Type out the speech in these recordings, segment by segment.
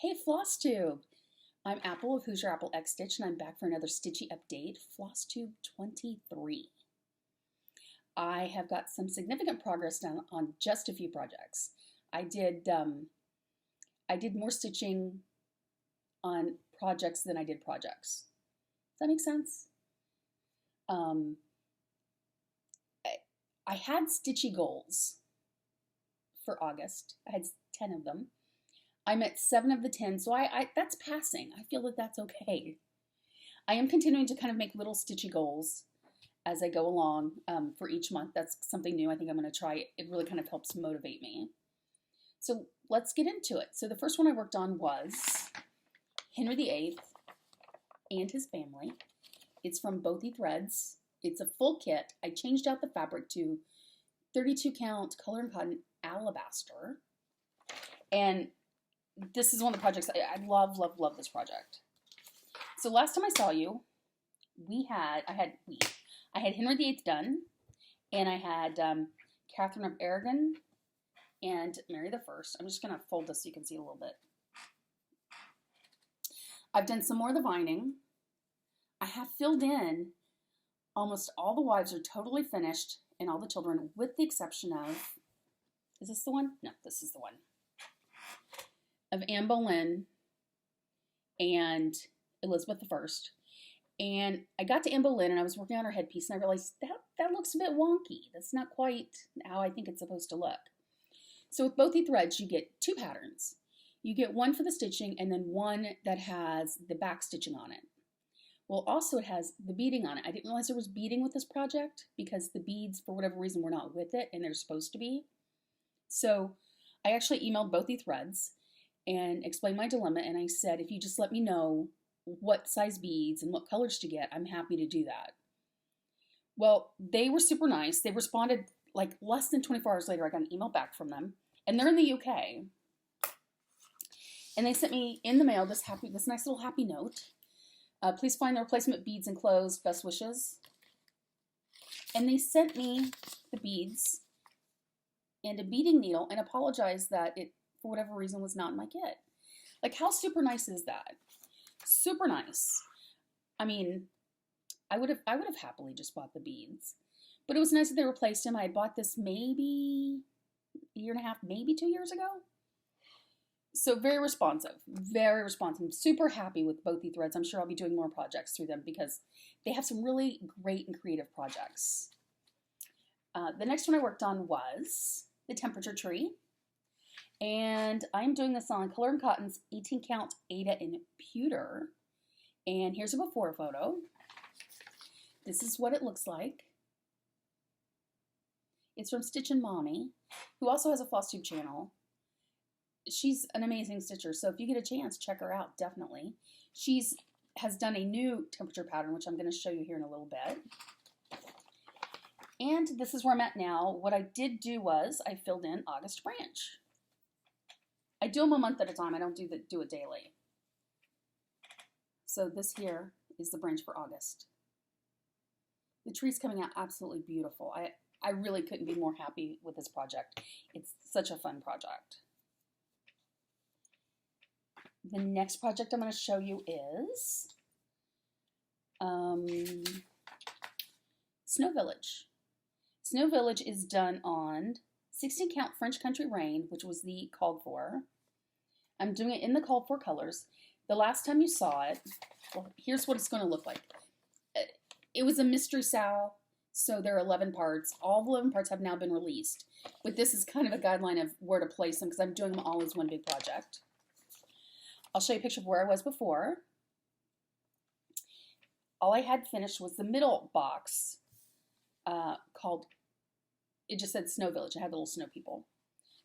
Hey FlossTube! I'm Apple of Who's Your Apple X Stitch, and I'm back for another Stitchy update, FlossTube 23. I have got some significant progress done on just a few projects. I did more stitching on projects than I did projects. Does that make sense? I had stitchy goals for August. I had 10 of them. I'm at 7 of the 10, so that's passing. I feel that that's okay. I am continuing to kind of make little stitchy goals as I go along for each month. That's something new I think I'm going to try. It really kind of helps motivate me. So let's get into it. So the first one I worked on was Henry VIII and his family. It's from Bothy Threads. It's a full kit. I changed out the fabric to 32 count color and cotton alabaster. And this is one of the projects I love this project. So last time I saw you, I had Henry VIII done, and I had Catherine of Aragon and Mary the First. I'm just going to fold this so you can see a little bit. I've done some more of the vining. I have filled in almost all the wives are totally finished, and all the children, with the exception of, is this the one? No, this is the one. Of Anne Boleyn and Elizabeth I. And I got to Anne Boleyn and I was working on her headpiece and I realized that looks a bit wonky. That's not quite how I think it's supposed to look. So with Bothy Threads, you get 2 patterns. You get one for the stitching and then one that has the back stitching on it. Well, also it has the beading on it. I didn't realize there was beading with this project because the beads, for whatever reason, were not with it and they're supposed to be. So I actually emailed Bothy Threads and explained my dilemma, and I said, if you just let me know what size beads and what colors to get, I'm happy to do that. Well, they were super nice. They responded like less than 24 hours later. I got an email back from them, and they're in the UK. And they sent me in the mail this nice little happy note. Please find the replacement beads enclosed. Best wishes. And they sent me the beads and a beading needle and apologized that it, for whatever reason, was not in my kit. Like, how super nice is that? Super nice. I mean, I would have happily just bought the beads, but it was nice that they replaced them. I had bought this maybe a year and a half, maybe 2 years ago. So very responsive, very responsive. I'm super happy with Bothy Threads. I'm sure I'll be doing more projects through them because they have some really great and creative projects. The next one I worked on was the temperature tree. And I'm doing this on Color and Cotton's 18 count Ada in pewter. And here's a before photo. This is what it looks like. It's from Stitchin Mommy, who also has a FlossTube channel. She's an amazing stitcher, so if you get a chance, check her out, definitely. Has done a new temperature pattern, which I'm going to show you here in a little bit. And this is where I'm at now. What I did do was I filled in August branch. I do them a month at a time. I don't do it daily. So this here is the branch for August. The tree's coming out absolutely beautiful. I really couldn't be more happy with this project. It's such a fun project. The next project I'm going to show you is Snow Village. Snow Village is done on 16 count French Country Rain, which was the called for. I'm doing it in the called for colors. The last time you saw it, well, here's what it's going to look like. It was a mystery sow, so there are 11 parts. All the 11 parts have now been released. But this is kind of a guideline of where to place them because I'm doing them all as one big project. I'll show you a picture of where I was before. All I had finished was the middle box called, it just said Snow Village. It had the little snow people.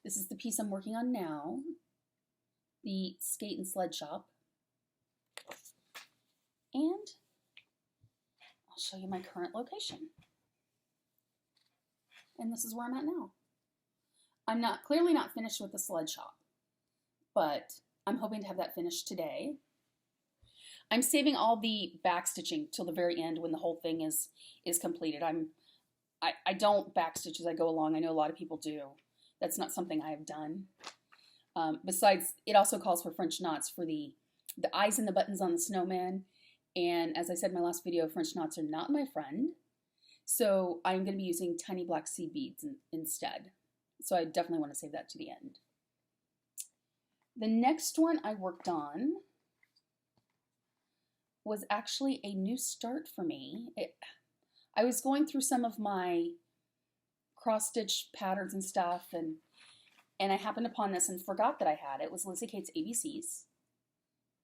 This is the piece I'm working on now, the skate and sled shop. And I'll show you my current location. And this is where I'm at now. I'm clearly not finished with the sled shop, but I'm hoping to have that finished today. I'm saving all the back stitching till the very end when the whole thing is completed. I don't back stitch as I go along. I know a lot of people do. That's not something I have done. Besides, it also calls for French knots for the eyes and the buttons on the snowman. And as I said in my last video, French knots are not my friend. So I'm going to be using tiny black seed beads instead. So I definitely want to save that to the end. The next one I worked on was actually a new start for me. I was going through some of my cross-stitch patterns and stuff, and I happened upon this and forgot that I had it. It was Lizzie Kate's ABCs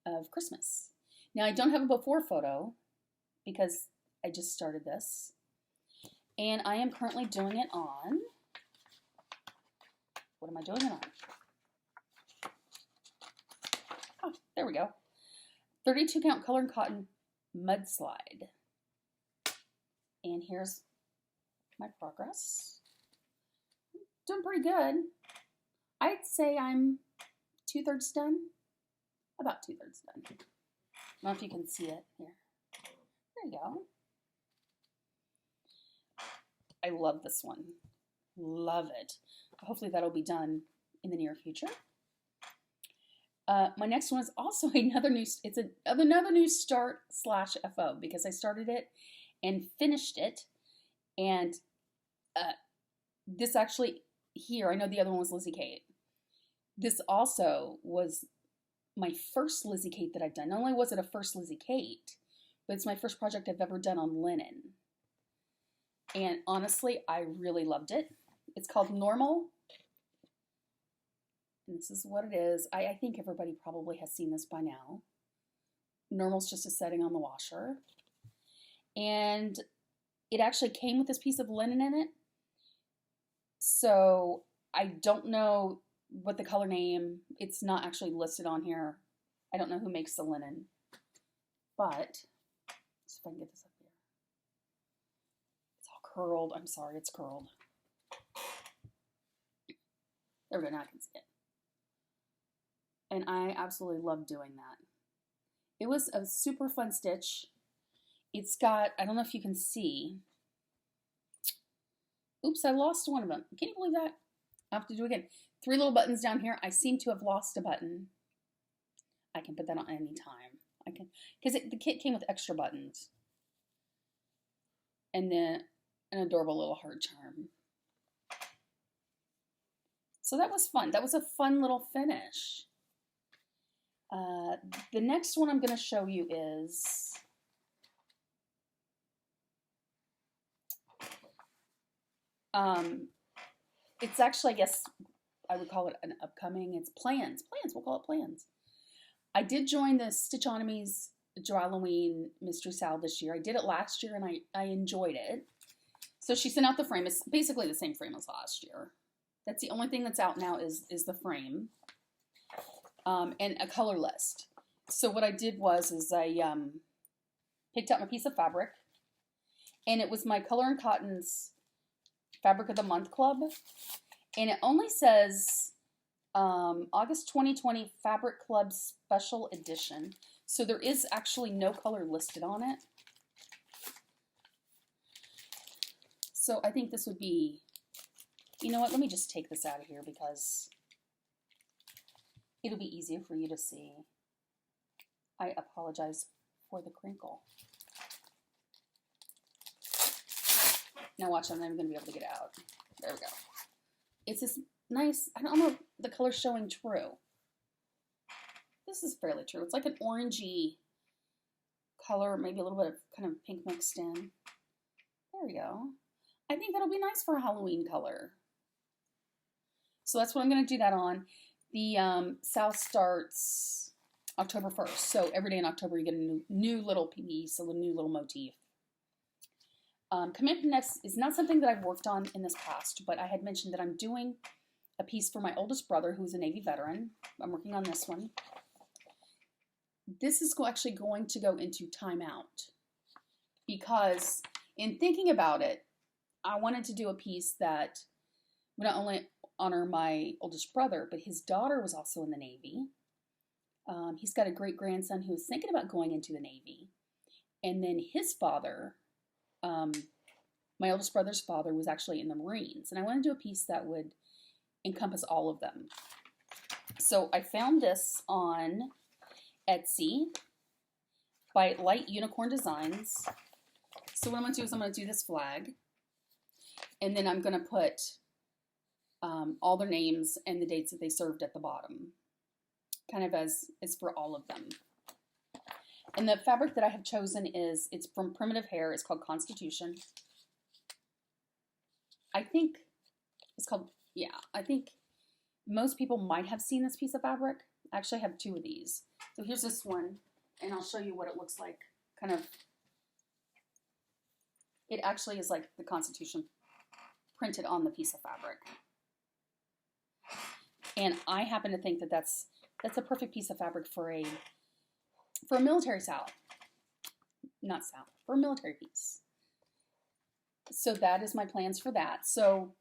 of Christmas. Now, I don't have a before photo because I just started this, and I am currently doing it on, what am I doing it on? Oh, there we go. 32 count color and cotton mudslide. And here's my progress. Doing pretty good. I'd say I'm 2/3 done. About 2/3 done. I don't know if you can see it here. There you go. I love this one. Love it. Hopefully that'll be done in the near future. My next one is also another new, it's another new start / FO because I started it and finished it. And this actually here, I know the other one was Lizzie Kate. This also was my first Lizzie Kate that I've done. Not only was it a first Lizzie Kate, but it's my first project I've ever done on linen. And honestly, I really loved it. It's called Normal. And this is what it is. I think everybody probably has seen this by now. Normal's just a setting on the washer. And it actually came with this piece of linen in it. So I don't know what the color name, it's not actually listed on here. I don't know who makes the linen. But, let's see if I can get this up here. It's all curled. I'm sorry, it's curled. There we go, now I can see it. And I absolutely love doing that. It was a super fun stitch. It's got, I don't know if you can see. Oops, I lost one of them. Can you believe that? I have to do it again. 3 little buttons down here. I seem to have lost a button. I can put that on any time. I can, because the kit came with extra buttons. And then an adorable little heart charm. So that was fun. That was a fun little finish. The next one I'm going to show you is it's actually, I guess I would call it an upcoming, it's plans, we'll call it plans. I did join the Stitchonomy's Halloween Mystery Salad this year. I did it last year and I enjoyed it. So she sent out the frame. It's basically the same frame as last year. That's the only thing that's out now is the frame. And a color list. So what I did was I picked out my piece of fabric, and it was my Color and Cotton's Fabric of the Month Club, and it only says August 2020 Fabric Club Special Edition. So there is actually no color listed on it. So I think this would be, you know what, let me just take this out of here because it'll be easier for you to see. I apologize for the crinkle. Now watch, I'm not even going to be able to get it out. There we go. It's this nice, I don't know if the color's showing true. This is fairly true. It's like an orangey color, maybe a little bit of kind of pink mixed in. There we go. I think that'll be nice for a Halloween color. So that's what I'm going to do that on. The sale starts October 1st. So every day in October you get a new little piece, a new little motif. Coming up next is not something that I've worked on in this past, but I had mentioned that I'm doing a piece for my oldest brother who's a Navy veteran. I'm working on this one. This is actually going to go into timeout because in thinking about it, I wanted to do a piece that would not only honor my oldest brother, but his daughter was also in the Navy. He's got a great-grandson who was thinking about going into the Navy. And then his father, my oldest brother's father, was actually in the Marines. And I wanted to do a piece that would encompass all of them. So I found this on Etsy by Light Unicorn Designs. So what I'm going to do is I'm going to do this flag, and then I'm going to put all their names and the dates that they served at the bottom, kind of as for all of them. And the fabric that I have chosen it's from Primitive Hair. It's called Constitution. I think it's called, yeah, I think most people might have seen this piece of fabric. I actually have two of these. So here's this one, and I'll show you what it looks like. Kind of, it actually is like the Constitution printed on the piece of fabric. And I happen to think that that's a perfect piece of fabric for a military salve. Not salve, for a military piece. So that is my plans for that. So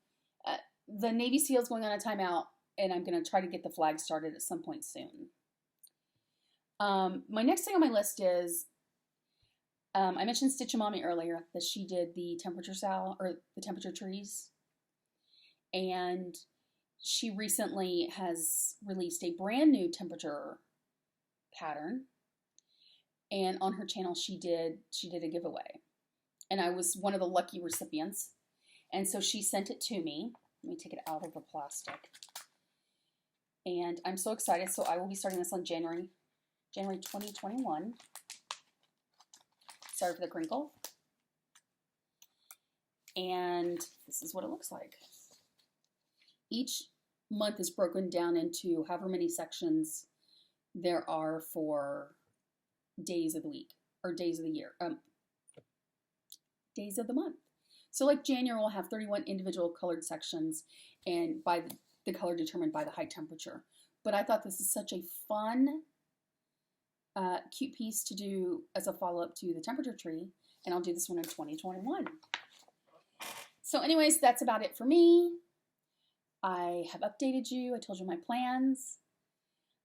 the Navy SEAL is going on a timeout, and I'm going to try to get the flag started at some point soon. My next thing on my list is, I mentioned Stitchin Mommy earlier, that she did the temperature salve, or the temperature trees. And she recently has released a brand new temperature pattern. And on her channel, she did a giveaway. And I was one of the lucky recipients. And so she sent it to me. Let me take it out of the plastic. And I'm so excited. So I will be starting this on January 2021. Sorry for the crinkle. And this is what it looks like. Each month is broken down into however many sections there are for days of the week, or days of the year, days of the month. So like January will have 31 individual colored sections, and by the color determined by the high temperature. But I thought this is such a fun, cute piece to do as a follow-up to the temperature tree, and I'll do this one in 2021. So anyways, that's about it for me. I have updated you. I told you my plans.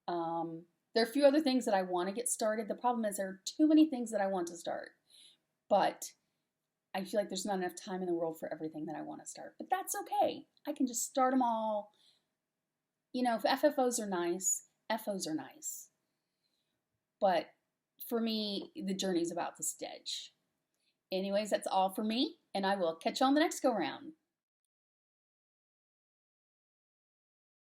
There are a few other things that I want to get started. The problem is there are too many things that I want to start, but I feel like there's not enough time in the world for everything that I want to start. But that's okay. I can just start them all. You know, if FFOs are nice, FOs are nice. But for me, the journey's about the stitch. Anyways, that's all for me, and I will catch you on the next go round.